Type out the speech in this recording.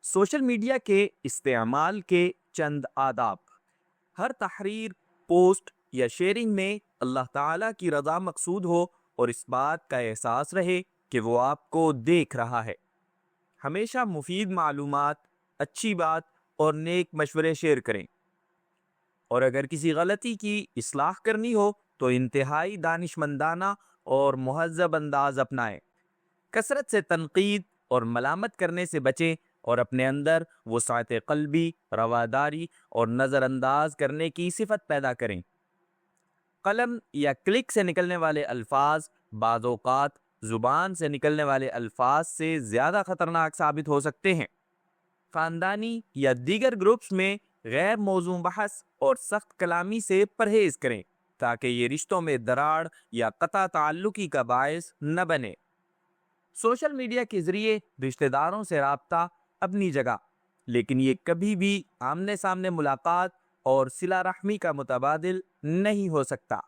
Social media کے استعمال کے چند آداب: ہر تحریر، پوسٹ یا شیئرنگ میں اللہ تعالیٰ کی رضا مقصود ہو اور اس بات کا احساس رہے کہ وہ آپ کو دیکھ رہا ہے۔ ہمیشہ مفید معلومات، اچھی بات اور نیک مشورے شیئر کریں، اور اگر کسی غلطی کی اصلاح کرنی ہو تو انتہائی دانشمندانہ اور مہذب انداز اپنائیں۔ کثرت سے تنقید اور ملامت کرنے سے بچیں اور اپنے اندر وسعت قلبی، رواداری اور نظر انداز کرنے کی صفت پیدا کریں۔ قلم یا کلک سے نکلنے والے الفاظ بعض اوقات زبان سے نکلنے والے الفاظ سے زیادہ خطرناک ثابت ہو سکتے ہیں۔ خاندانی یا دیگر گروپس میں غیر موزوں بحث اور سخت کلامی سے پرہیز کریں تاکہ یہ رشتوں میں دراڑ یا قطع تعلقی کا باعث نہ بنے۔ سوشل میڈیا کے ذریعے رشتہ داروں سے رابطہ اپنی جگہ، لیکن یہ کبھی بھی آمنے سامنے ملاقات اور صلہ رحمی کا متبادل نہیں ہو سکتا۔